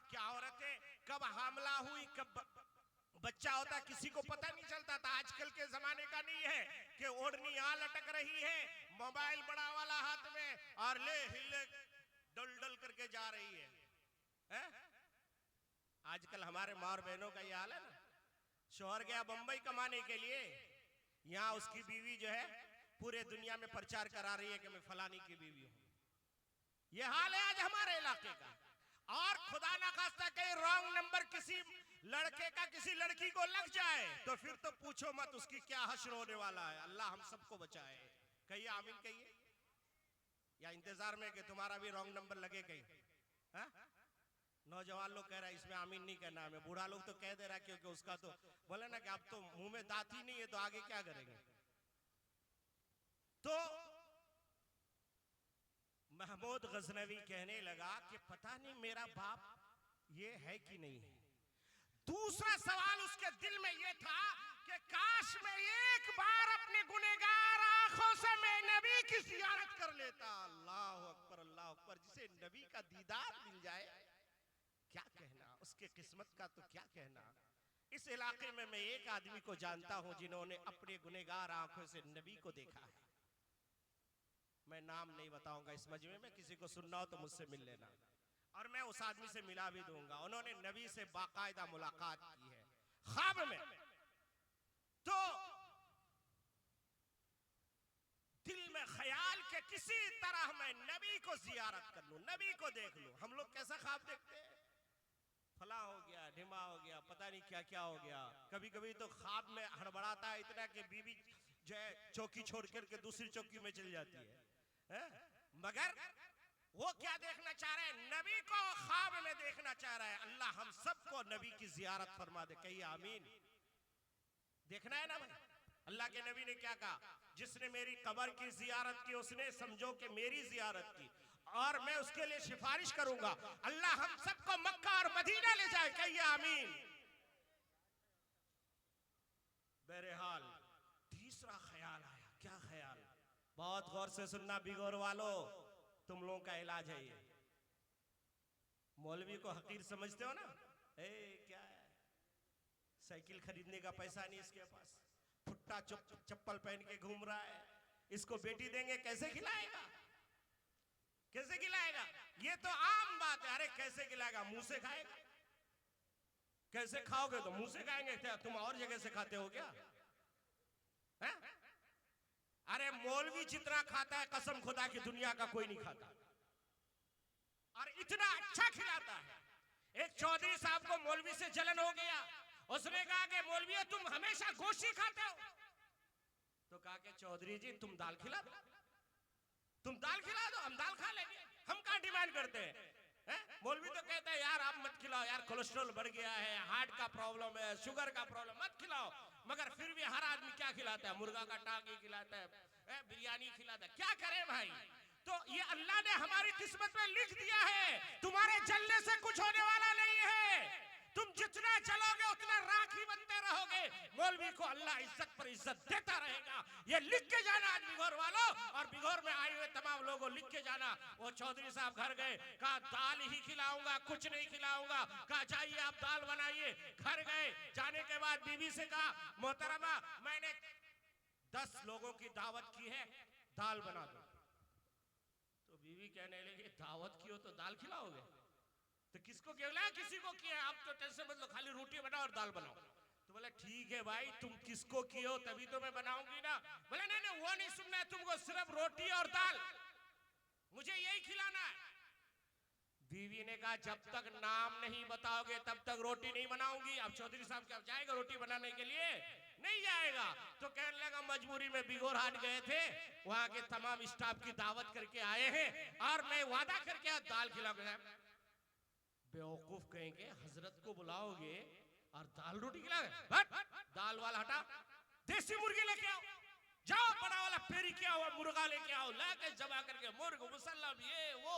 क्या औरतें कब हामला हुई, कब बच्चा होता, किसी को पता नहीं चलता था। आजकल के जमाने का नहीं है कि ओढ़नी यहाँ लटक रही है, मोबाइल बड़ा वाला हाथ में और ले हिले डल डल करके जा रही है? आजकल हमारे माँ और बहनों का ये हाल है ना। शोहर गया बंबई कमाने के लिए, यहाँ उसकी बीवी जो है पूरे दुनिया में प्रचार करा रही है कि मैं फलानी की बीवी हूं। ये हाल है आज हमारे इलाके का। और खुदा ना खास्ता कहीं रॉन्ग नंबर किसी लड़के का किसी लड़की को लग जाए तो फिर तो पूछो मत उसकी क्या हश्र होने वाला है। अल्लाह हम सबको बचाए। कहिए आमीन कहिए। या इंतजार में कि तुम्हारा भी रॉन्ग नंबर लगे कहीं? नौजवान लोग कह रहा है इसमें आमीन नहीं कहना हमें, बूढ़ा लोग तो कह दे रहा क्योंकि उसका तो बोले ना कि अब तो मुंह में दांत ही नहीं है तो आगे क्या करेंगे। तो महमूद गजनवी कहने लगा कि पता नहीं मेरा बाप ये है कि नहीं है। दूसरा सवाल उसके दिल में ये था कि काश मैं एक बार अपने गुनहगार आंखों से मैं नबी की जियारत कर लेता। अल्लाह अकबर अल्लाह अकबर। जिसे नबी का दीदार मिल जाए क्या कहना, उसके किस्मत का तो क्या कहना। इस इलाके में मैं एक आदमी को जानता हूं जिन्होंने अपने गुनहगार आंखों से नबी को देखा है। मैं नाम नहीं बताऊंगा इस मजमे में, किसी को सुनना हो तो मुझसे मिल लेना और मैं उस आदमी से मिला भी दूंगा। उन्होंने नबी से बाकायदा मुलाकात की है ख्वाब में। तो दिल में ख्याल के किसी तरह मैं नबी को जियारत कर लूं, नबी को देख लूं। हम लोग कैसा ख्वाब देखते हैं, फला हो गया, ढिमा हो गया, पता नहीं क्या क्या हो गया। कभी कभी तो ख्वाब में हड़बड़ाता है इतना कि बीवी जो है चौकी छोड़ करके दूसरी चौकी में चली जाती है। मगर वो क्या देखना चाह रहे हैं, नबी को ख्वाब में देखना चाह रहा है। अल्लाह हम सबको नबी की जियारत फरमा दे। कहिए आमीन। देखना है ना भाई। अल्लाह के नबी ने क्या कहा, जिसने मेरी कब्र की जियारत की उसने समझो कि मेरी जियारत की और मैं उसके लिए सिफारिश करूंगा। अल्लाह हम सबको मक्का और मदीना ले जाए। कहिए आमीन। बहरहाल तीसरा ख्याल आया। क्या ख्याल? बहुत गौर से सुनना बिगौर वालों, तुम लोगों का इलाज है ये। मौलवी को हकीर समझते हो ना, क्या है, साइकिल खरीदने का पैसा नहीं इसके पास, फुट्टा चप्पल पहन के घूम रहा है, इसको बेटी देंगे कैसे खिलाएगा, कैसे खिलाएगा? ये तो आम बात है। अरे कैसे खिलाएगा, मुंह से खाएगा। कैसे खाओगे? तो मुंह से खाएंगे। क्या तुम और जगह से खाते हो क्या? है? अरे मौलवी जितना खाता है कसम खुदा की दुनिया का कोई नहीं खाता, और इतना अच्छा खिलाता है। एक चौधरी साहब को मौलवी से जलन हो गया। उसने कहा कि मौलवी तुम हमेशा गोश्त ही खाते हो। तो कहा कि चौधरी जी तुम दाल खिला दो, तुम दाल खिला दो, हम दाल खा लेंगे। हम कहाँ डिमांड करते हैं? मौलवी तो कहता है यार आप मत खिलाओ यार, कोलेस्ट्रॉल बढ़ गया है, हार्ट का प्रॉब्लम है, शुगर का प्रॉब्लम, मत खिलाओ। मगर फिर भी हर आदमी क्या खिलाता है? मुर्गा का टांग ही खिलाता है, बिरयानी खिलाता है। क्या करें भाई? तो ये अल्लाह ने हमारी किस्मत में लिख दिया है, तुम्हारे जलने से कुछ होने वाला नहीं है। तुम जितना चलोगे उतना राखी बनते रहोगे। मौलवी को अल्लाह इज्जत पर इज्जत देता रहेगा। ये लिख के जाना आज बिघौर वालों, और बिघौर में आए हुए तमाम लोगों लिख के जाना। वो चौधरी साहब घर गए, कहा दाल ही खिलाऊंगा, कुछ नहीं खिलाऊंगा। कहा जाइए आप दाल बनाइए। घर गए, जाने के बाद बीवी से कहा मोहतरमा मैंने 10 लोगों की दावत की है, दाल बना दो। तो बीवी कहने लगी दावत की हो तो दाल खिलाओगे? तो किसको खिलाया? किसी को किया? आप तो टेंशन मत लो, खाली रोटी बनाओ और दाल बनाओ। तो बोला ठीक है भाई, तुम किसको किए हो तभी तो मैं बनाऊंगी ना। बोला नहीं नहीं वो नहीं सुनना है तुमको, सिर्फ रोटी और दाल, मुझे यही खिलाना है। बीवी ने कहा जब तक नाम नहीं बताओगे तब तक रोटी नहीं बनाऊंगी। अब चौधरी साहब क्या जाएगा रोटी बनाने के लिए? नहीं जाएगा। तो कहने लगा मजबूरी में बिघौर हाट गए थे, वहां के तमाम स्टाफ की दावत करके आए हैं और मैं वादा करके दाल खिलाऊंगा। बेवकूफ कहेंगे, हजरत को बुलाओगे और दाल रोटी खिलाओगे? दाल वाला हटा, देसी मुर्गी लेके आओ, जाओ बड़ा वाला पेरी क्या हुआ मुर्गा लेके आओ, लाके जमा करके मुर्ग मुसल्लम ये वो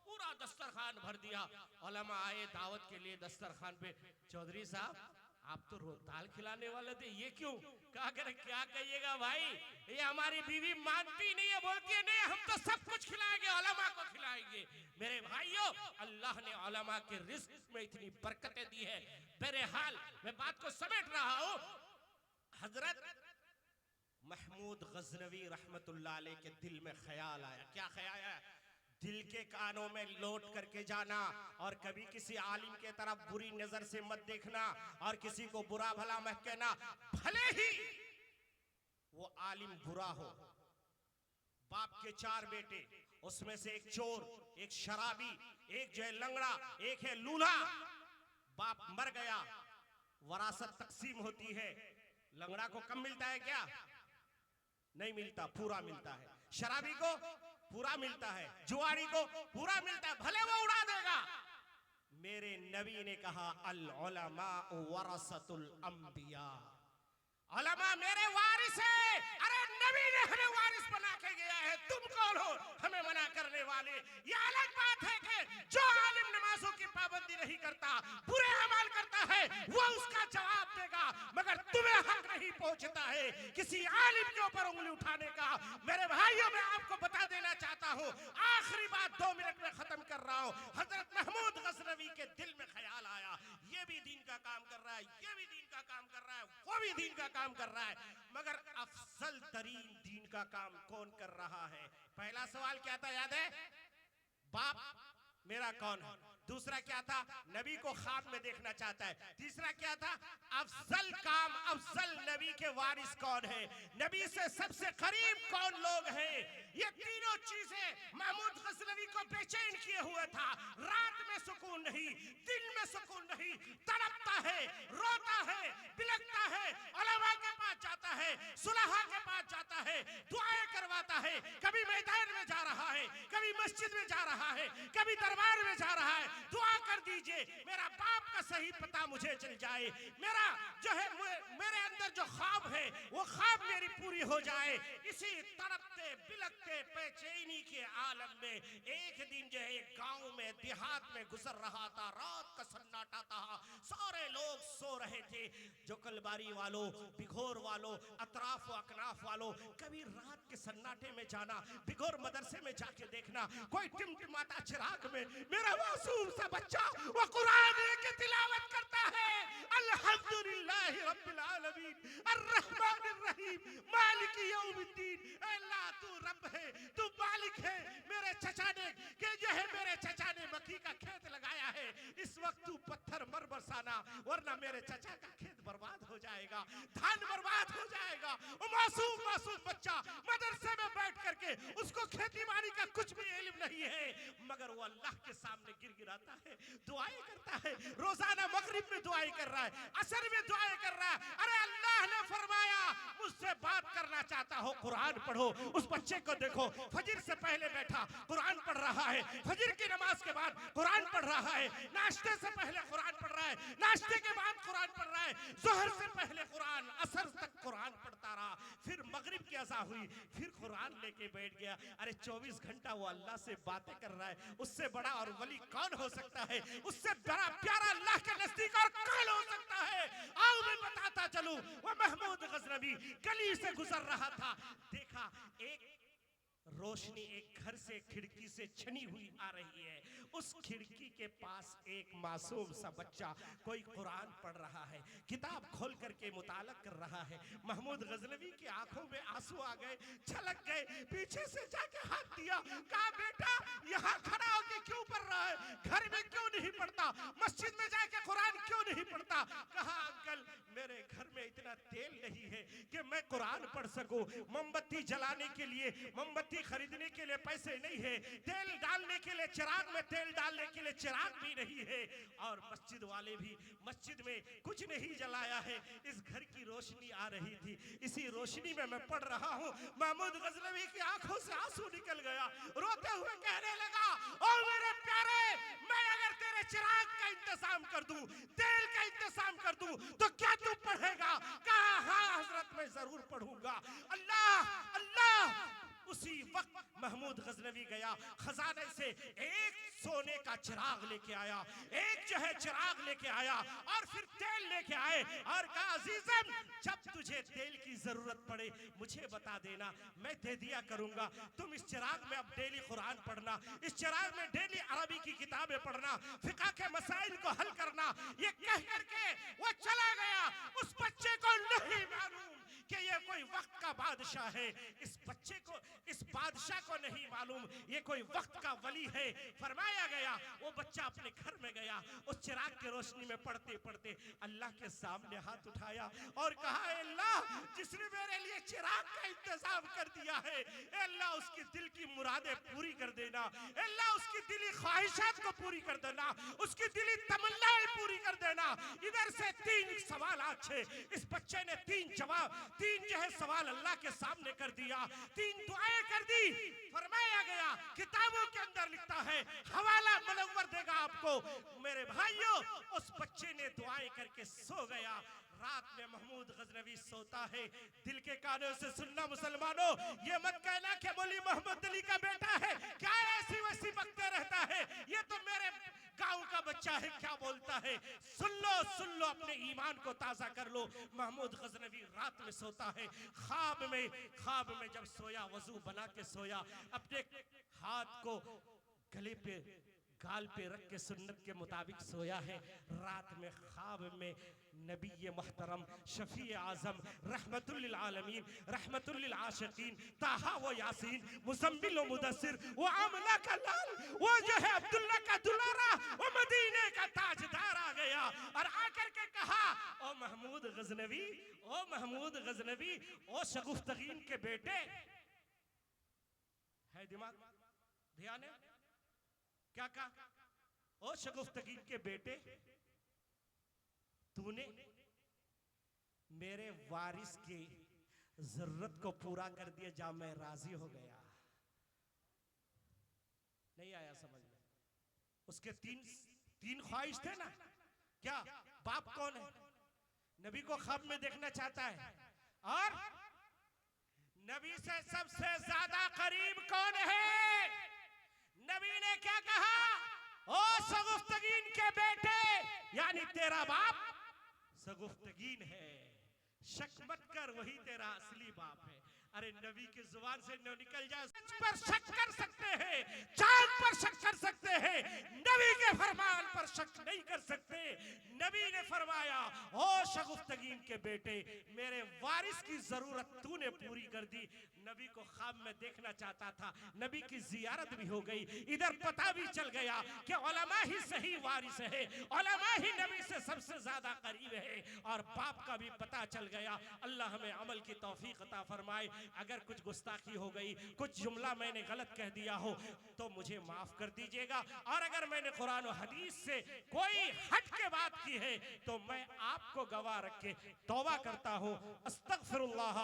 पूरा दस्तरखान भर दिया। उलमा आए दावत के लिए दस्तरखान पे। चौधरी साहब आप तो दाल खिलाने वाले थे, ये क्यों? कहा करे क्या कहिएगा भाई, ये हमारी बीवी मानती नहीं है, बोलती है नहीं हम तो सब कुछ खिलाएंगे, उलमा को खिलाएंगे। मेरे भाइयों, अल्लाह ने उलमा के रिज़्क में इतनी बरकतें दी है। बहरहाल मैं बात को समेट रहा हूं। हजरत महमूद गजनवी रहमतुल्लाह अलैह के दिल में ख्याल आया। क्या ख्याल आया? दिल के कानों में लौट करके जाना और कभी किसी आलिम के तरफ बुरी नजर से मत देखना और किसी को बुरा भला मत कहना, भले ही वो आलिम बुरा हो। बाप के 4 बेटे, उसमें से एक चोर, एक शराबी, एक जो है लंगड़ा, एक है लूल्हा। बाप मर गया, वरासत तकसीम होती है। लंगड़ा को कम मिलता है क्या? नहीं मिलता, पूरा मिलता है। शराबी को पूरा मिलता है, जुआरी को पूरा मिलता है, भले वो उड़ा देगा। मेरे नबी ने कहा अल उलमा वरसतुल अंबिया, उलमा मेरे वारिस है। अरे नबी ने हमें वारिस बना के गया है, तुम कौन हो हमें मना करने वाले? ये अलग बात है कि जो आलिम नमाजों की पाबंदी नहीं करता, बुरे अमल करता है, वो उसका जवाब देगा, मगर तुम्हें हक नहीं पहुंचता है किसी आलिम के ऊपर उंगली उठाने का। मेरे भाइयों, मैं आपको बता देना चाहता हूं, आखिरी बात 2 मिनट में खत्म कर रहा हूं। हजरत महमूद गजनवी के दिल में ख्याल आया, ये भी दीन का काम कर रहा है, ये भी दीन का काम कर रहा है, वो भी दीन का काम कर रहा है, मगर अफजल तरीन दीन का काम कौन कर रहा है? पहला सवाल क्या था, याद है? बाप मेरा कौन है? दूसरा क्या था? नबी को ख्वाब में देखना चाहता है। तीसरा क्या था? अफजल काम, अफजल नबी के वारिस कौन है? नबी से सबसे करीब कौन लोग हैं? ये तीनों चीजें महमूद गजनवी को बेचैन किए हुए था। रात में सुकून नहीं, दिन में सुकून नहीं, तड़पता है, रोता है, बिलखता है, उलमा के पास जाता है, सुलहा के पास जाता है, दुआएं करवाता है। कभी मैदान में जा रहा है, कभी मस्जिद में जा रहा है, कभी दरबार में जा रहा है। दुआ कर दीजिए मेरा बाप का सही पता मुझे चल जाए, मेरा जो है मेरे अंदर जो ख्वाब है वो ख्वाब मेरी पूरी हो जाए। इसी तड़पते बिलखते बेचैनी के आलम में एक दिन जो है गांव में देहात में गुजर रहा था। रात का सन्नाटा था, सारे लोग सो रहे थे। जो कलबारी वालों, बिघोर वालों, अतराफ व अकनाफ वालों, कभी रात के सन्नाटे में जाना, बिघोर मदरसे में जाके देखना, कोई टिमटिमाता चिराग में मेरा मासूम सा बच्चा वो कुरान की तिलावत करता है, अल्हम्दुलिल्लाह रब्बिल आलमीन अर्रहमानिर रहीम मालिक यौमिद्दीन। अल्लाह तू रब है, तू मालिक है। मेरे चचा ने के जो है मेरे चचा ने मक्की का खेत लगाया है, इस वक्त तू पत्थर मर बरसाना, वरना मेरे चचा का खेत बर्बाद हो जाएगा, धान बर्बाद हो जाएगा। वो मासूम बच्चा मदरसे में बैठ करके उसको खेती बाड़ी का कुछ भी इल्म नहीं है, मगर वो अल्लाह के सामने गिड़गिड़ाता है, दुआएं करता है। रोजाना मगरिब में दुआएं कर रहा है, असर में दुआएं कर रहा है। अरे अल्लाह ने फरमाया मुझसे बात करना चाहता हो कुरान पढ़ो। उस बच्चे को देखो, फजर से पहले बैठा कुरान पढ़ रहा है, फजर की नमाज के बाद कुरान पढ़ रहा है, नाश्ते से पहले कुरान पढ़ रहा है, नाश्ते के बाद कुरान पढ़ रहा है, जोहर से पहले कुरान, असर तक कुरान पढ़ता रहा, फिर मगरिब की अज़ा हुई, फिर कुरान लेके बैठ गया। अरे 24 घंटा वो अल्लाह से बातें कर रहा है। उससे बड़ा और वली कौन हो सकता है? उससे बड़ा प्यारा अल्लाह के नजदीक और कौन हो सकता है? आओ मैं बताता चलूं। वो महमूद गजनवी गली से गुजर रहा था, देखा एक रोशनी एक घर से खिड़की से छनी हुई आ रही है। उस खिड़की के पास एक मासूम सा बच्चा कोई कुरान पढ़ रहा है, किताब खोल करके मुताला कर रहा है। महमूद गजनवी की आंखों में आंसू आ गए, छलक गए, पीछे से जाके हाथ दिया, कहा बेटा यहाँ खड़ा होके क्यों पढ़ रहा है? घर में क्यों नहीं पढ़ता? मस्जिद में जाके कुरान क्यों नहीं पढ़ता? कहा अंकल मेरे घर में इतना तेल नहीं है कि मैं कुरान पढ़ सकूं, मोमबत्ती जलाने के लिए, मोमबत्ती खरीदने के लिए पैसे नहीं है, तेल डालने के लिए चिराग में तेल डालने के लिए चिराग भी नहीं है, और मस्जिद वाले भी मस्जिद में कुछ नहीं जलाया है। इस घर की रोशनी आ रही थी, इसी रोशनी में मैं पढ़ रहा हूँ। महमूद गजनवी की आंखों से आंसू निकल गया, रोते हुए कहने लगा, ओ मेरे प्यारे, मैं अगर तेरे चिराग का इंतजाम कर दूं, तेल का इंतजाम कर दूं, तो क्या तू पढ़ेगा? कहा हाँ हजरत मैं जरूर पढ़ूंगा। अल्लाह अल्लाह उसी वक्त महमूद गजनवी गया, खजाने से एक सोने का चिराग लेके आया, एक जो है चिराग लेके आया और फिर तेल लेके आए और कहा अजीजम जब तुझे तेल की जरूरत पड़े मुझे बता देना, मैं दे दिया करूंगा। तुम इस चिराग में अब डेली कुरान पढ़ना, इस चिराग में डेली अरबी की किताबें पढ़ना, फिक़ह के मसाइल को हल करना। ये कह करके वो चला गया। उस बच्चे को नहीं मालूम कि ये कोई वक्त का बादशाह है, इस बच्चे को, इस बादशाह को नहीं मालूम ये कोई वक्त का वली है। फरमाया गया वो बच्चा अपने घर में गया, उस चिराग की रोशनी में पढ़ते पढ़ते अल्लाह के सामने हाथ उठाया और कहा अल्लाह जिसने मेरे लिए चिराग का इंतजाम कर दिया है, अल्लाह उसकी दिल की मुरादें पूरी कर देना, अल्लाह उसकी दिली ख्वाहिशात को पूरी कर देना, उसकी दिली तमन्नाएं पूरी कर देना। इधर से 3 सवाल थे, इस बच्चे ने 3 जवाब, 3 जो है सवाल अल्लाह के सामने कर दिया, 3 दुआएं कर दी। फरमाया गया किताबों के अंदर लिखता है, हवाला मुनव्वर देगा आपको। मेरे भाइयों उस बच्चे ने दुआएं करके सो गया। रात में महमूद गजनवी सोता है, दिल के कानों से सुनना मुसलमानों, ये मत कहना कि मौलवी मोहम्मद अली का बेटा है, क्या ऐसी वैसी बकते रहता है, ये तो मेरे गांव का बच्चा है, क्या बोलता है। सुन लो अपने ईमान को ताजा कर लो। महमूद गजनवी रात में सोता है, ख्वाब में जब सोया, वजू बना के सोया, अपने हाथ को गले पे गाल पे रख के सुन्नत के मुताबिक सोया है। रात में ख्वाब में नबी मोहतरम शफी आजम रहमतुल लिल आलमीन रहमतुल लिल आशिकीन ताहा व यासीन मुज़म्मिल व मुदस्सिर वो आमना का लाल, वो जो है अब्दुल्ला का दुलारा, वो मदीने का ताजदार आ गया और आकर के कहा ओ महमूद गजनवी, ओ महमूद गजनवी, ओ शगुफ्तगीन के बेटे। है दिमाग, ध्यान है, क्या कहा? ओ शगुफ्तगीन के बेटे, तूने मेरे वारिस की जरूरत को पूरा कर दिया, जा मैं राजी हो गया। नहीं आया समझ में? उसके तीन ख्वाहिश थे ना। क्या बाप कौन है? नबी को ख्वाब में देखना चाहता है, और नबी से सबसे ज्यादा करीब कौन है? नबी ने क्या कहा? ओ शगुफ्तगीन के बेटे, यानी तेरा बाप शगुफ्तगीन है, शक मत कर, वही तेरा असली बाप है। अरे नबी की जुबान से न निकल जाए, सच पर शक कर सकते हैं, चांद पर शक कर सकते हैं, नबी के फरमान पर शक नहीं कर सकते। नबी ने फरमाया ओ शगुफ्तगीन के बेटे, मेरे वारिस की जरूरत तूने पूरी कर दी। नबी को ख्वाब में देखना चाहता था, नबी की जियारत भी हो गई, इधर पता भी चल गया कि उलमा ही सही वारिस है, उलमा ही नबी से सबसे ज्यादा करीब है, और बाप का भी पता चल गया। अल्लाह हमें अमल की तौफीक अता फरमाए। अगर कुछ गुस्ताखी हो गई, कुछ जुमला मैंने गलत कह दिया हो तो मुझे माफ कर दीजिएगा, और अगर मैंने कुरान और हदीस से कोई हट के बात की है तो मैं आपको गवाह रख के तौबा करता हूँ। अस्तगफिरुल्लाह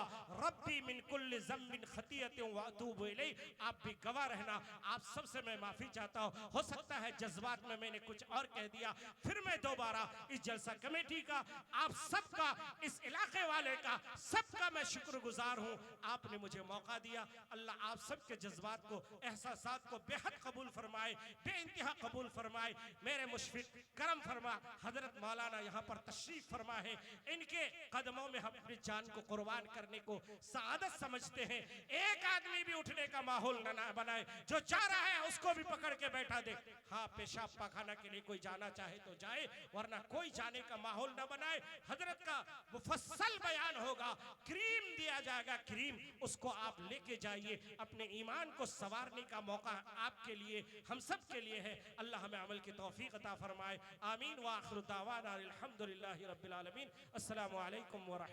रब्बी मिन कुल्लि ज़म्बिन खतियतिन व अतूबु इलैह। आप भी गवाह रहना, आप सबसे मैं माफी चाहता हूँ। हो सकता है जज्बात में मैंने कुछ और कह दिया, फिर मैं दोबारा इस जलसा कमेटी का, आप सबका, इस इलाके वाले का, सबका मैं शुक्रगुजार हूँ। आपने मुझे मौका दिया। अल्लाह आप सबके जज्बात को, एहसासात को बेहद कबूल फरमाए, बेइंतहा कबूल फरमाए। मेरे मुशफिक करम फरमा हजरत मौलाना यहाँ पर तशरीफ फरमा है, इनके कदमों में हम अपनी जान को कुर्बान करने को सआदत समझते हैं। एक आदमी भी उठने का माहौल न बनाए, जो जा रहा है उसको भी पकड़ के बैठा दे। हाँ, पेशाब पाखाना के लिए कोई जाना चाहे तो जाए, वरना कोई जाने का माहौल न बनाए। हजरत का मुफस्सल बयान होगा, क्रीम दिया जाएगा, क्रीम, उसको आप लेके जाइए। अपने ईमान को संवारने का मौका आपके लिए, हम सब के लिए है। अल्लाह हमें अमल की तौफीक अता फरमाए। आमीन व आखिर दावाना अल्हम्दुलिल्लाहि रब्बिल आलमीन। अस्सलामु अलैकुम व रहमतुल्लाह।